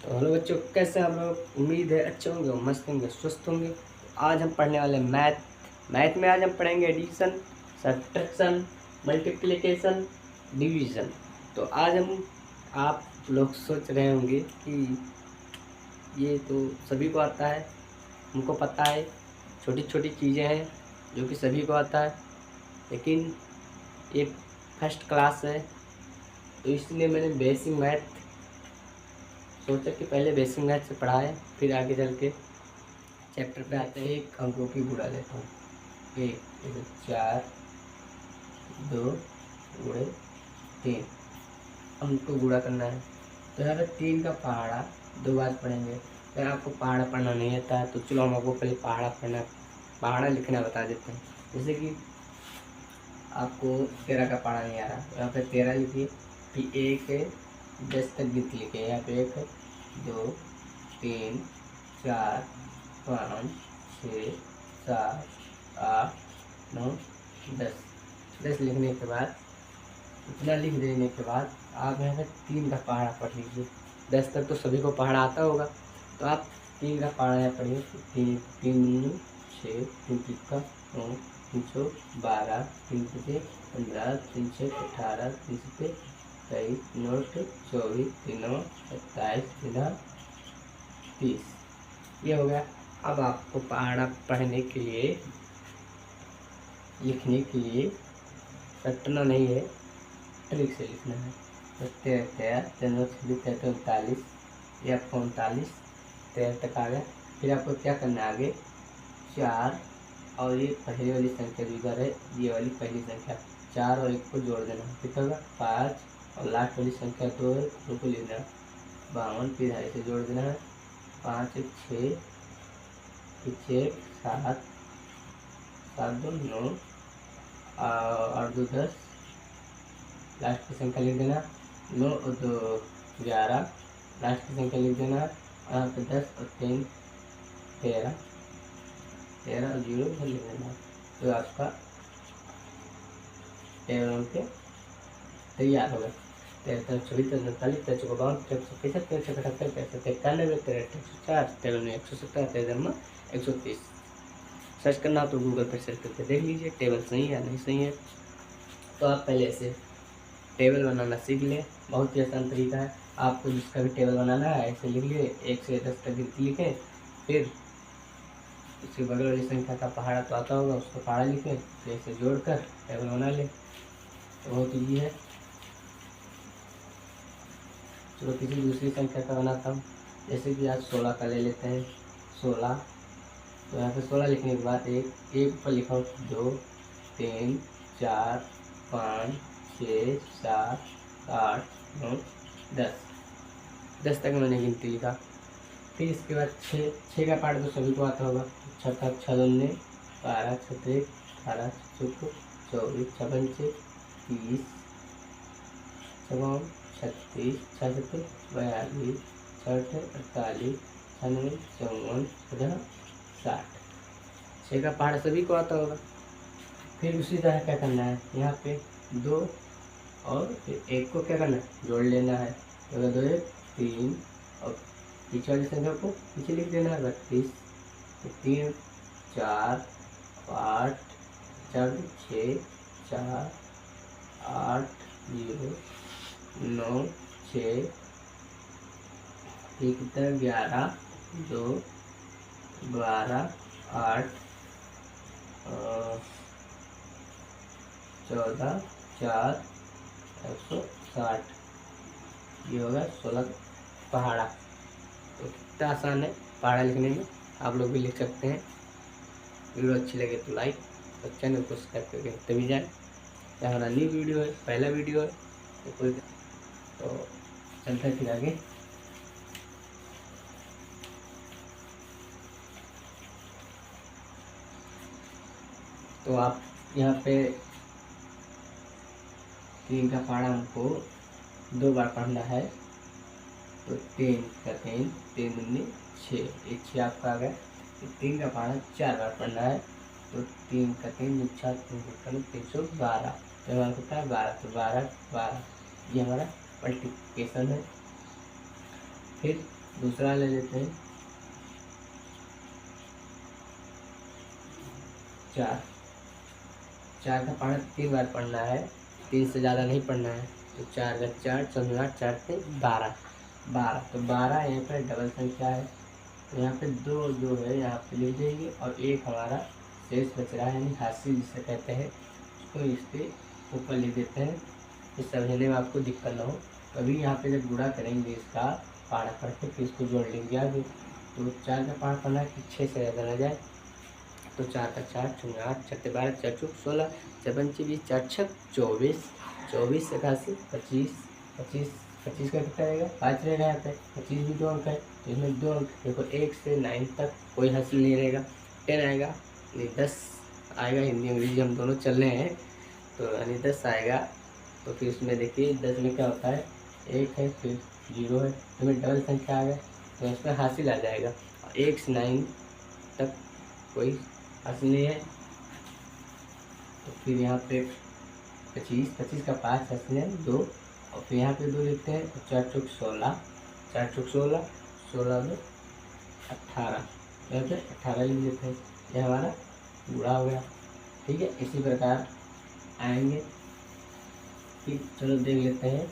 तो हेलो बच्चों, कैसे हैं आप लोग? उम्मीद है अच्छे होंगे और मस्त होंगे, स्वस्थ होंगे। तो आज हम पढ़ने वाले हैं मैथ में आज हम पढ़ेंगे एडिशन, सब्ट्रैक्शन, मल्टीप्लिकेशन, डिवीज़न। तो आज हम आप लोग सोच रहे होंगे कि ये तो सभी को आता है, हमको पता है, छोटी छोटी चीज़ें हैं जो कि सभी को आता है, लेकिन ये फर्स्ट क्लास है तो इसलिए मैंने बेसिक मैथ सोचा कि पहले बेसिक मैथ से पढ़ाएं, फिर आगे चल के चैप्टर पे आते हैं। एक अंकों की गुणा लेता हूँ। एक जैसे 4, 2 गुणे 3 अंक को गुणा करना है। तो यहाँ पे 3 का पहाड़ा 2 बार पढ़ेंगे। अगर आपको पहाड़ा पढ़ना नहीं आता है तो चलो हम आपको पहले पहाड़ा लिखना बता देते हैं। जैसे कि आपको 13 का पहाड़ा नहीं आ रहा तो यहाँ पे 13 लिखिए, फिर 1 है 10 तक गिनती लिखिए। यहाँ पे 1 है, 2 3 4 5 6 7 8 9 10। 10 लिखने के बाद, इतना लिख देने के बाद आप यहाँ पे 3 का पहाड़ा पढ़ लीजिए। 10 तक तो सभी को पहाड़ा आता होगा, तो आप 3 का पहाड़ा यहाँ पढ़िए। 3 3 6 3 का 9 3 12 3 15 3 18 3 23 9 24 3 27 3 30। ये हो गया। अब आपको पहाड़ा पढ़ने के लिए, लिखने के लिए रटना नहीं है, ट्रिक से लिखना है। तो 13 39 ये आपको 39 13 तक आ गया। फिर आपको क्या करना है आगे, 4 और ये पहले वाली संख्या जो इधर है, ये वाली पहली संख्या 4 और 1 को जोड़ देना। कितना होगा 5 और लास्ट वाली संख्या 2 है, 2 को लिखना 52, फिर ऐसे जोड़ देना है। 5 1 6 6 7 7 2 9 और 2 10, लास्ट की संख्या लिख देना। 9 और 2 11, लास्ट की संख्या लिख देना। यहाँ पे 10 और 3 13, 13 और 0 इधर लिख देना। तो आपका टेबल के तैयार हो गया। 13 26 39 53 52 53 55 78 65 91 93 104 93 170 13 130। सर्च करना तो गूगल पर सर्च करके देख लीजिए टेबल सही है या नहीं सही है। तो आप पहले से टेबल बनाना सीख लें, बहुत ही आसान तरीका है। आपको जिसका भी टेबल बनाना है ऐसे लिख लिए, 1 से 10 तक गिनती लिखें, फिर उसके बगल वाली संख्या का पहाड़ा तो आता होगा, उसका पहाड़ा लिखें, फिर इसे जोड़कर टेबल बना लें। तो बहुत ईजी है। चलो किसी दूसरी संख्या का बनाता हूँ। जैसे कि आज 16 का ले लेते हैं। 16, तो यहाँ पे 16 लिखने के बाद एक ऊपर लिखा 2 3 4 5 6 7 8 9 10। 10 तक मैंने गिनती लिखा। फिर इसके बाद 6 का पार्ट तो सभी को आता होगा। 6 का 6 दूनी 12 6 3 18 6 24 6 पंचे 30 6 36 6 7 42 6 48 96 54 50 60। 6 का पहाड़ सभी को आता होगा। फिर उसी तरह क्या करना है, यहाँ पे 2 और फिर 1 को क्या करना है, जोड़ लेना है। तो अगर 2 1 3 और पीछे वाली संख्या को पीछे लिख देना है 32। 3 4 8 4 6 4 8 0 9 6 1 11 2 12 8 14 4 160। ये होगा 16 पहाड़ा। तो कितना आसान है पहाड़ा लिखने में, आप लोग भी लिख सकते हैं। वीडियो अच्छी लगे तो लाइक और चैनल को सब्सक्राइब करके तभी जाए। यह हमारा न्यू वीडियो है, पहला वीडियो है, तो चलते हैं फिर आगे। तो आप यहाँ पे 3 का पहाड़ा हमको 2 बार पढ़ना है। तो 3 का 3 3 दूनी 6, एक 6 आपका आ गया। तो 3 का पहाड़ा 4 बार पढ़ना है। तो 3 का 3 6 3 312, तो हमारा कितना है 12। तो 12 12 ये हमारा मल्टीप्लिकेशन है। फिर दूसरा ले लेते हैं 4। 4 का पढ़ा 3 बार पढ़ना है, 3 से ज़्यादा नहीं पढ़ना है। तो 4 का 4, 4 4 से 12। 12 तो 12 यहाँ पर डबल संख्या है, तो यहाँ पे 2 जो है यहाँ पे लिख देंगे, और एक हमारा शेष बच रहा है, यानी हाशिए जिसे कहते हैं, उसको इसके ऊपर लिख देते हैं, इस समझने में आपको दिक्कत ना हो। कभी यहाँ पे जब गुणा करेंगे इसका पहाड़ा पढ़ के फिर इसको जोड़ लेंगे आगे। तो 4 का पहाड़ पढ़ना है कि 6 से ज़्यादा ना जाए। तो 4 का 4, 4 8, 4 12, 4 चौक 16, 4 पंचे 20, 4 छक 24, 24 81, 25, 25 25 का कितना रहेगा 5 रहेगा यहाँ पे। 25 भी 2 अंक है, तो इसमें 2 अंक। देखो 1 से 9 तक कोई हासिल नहीं रहेगा। 10 आएगा नहीं 10 आएगा, हिंदी अंग्रेजी हम दोनों चल रहे हैं, तो यानी 10 आएगा। तो फिर इसमें देखिए 10 में क्या होता है, 1 है फिर 0 है, तो इसमें डबल संख्या आ गया, तो इसमें हासिल आ जाएगा। 1 से 9 तक कोई हासिल नहीं है। तो फिर यहाँ पे 25, 25 का 5 हासिल है 2, और फिर यहाँ पे 2 लिखते हैं। तो 4 चौक 16, 4 चौक 16, 16 में 18, यहाँ पे 18 लिख देते हैं, यह हमारा गुणा हो गया। ठीक है, इसी प्रकार आएंगे। फिर चलो देख लेते हैं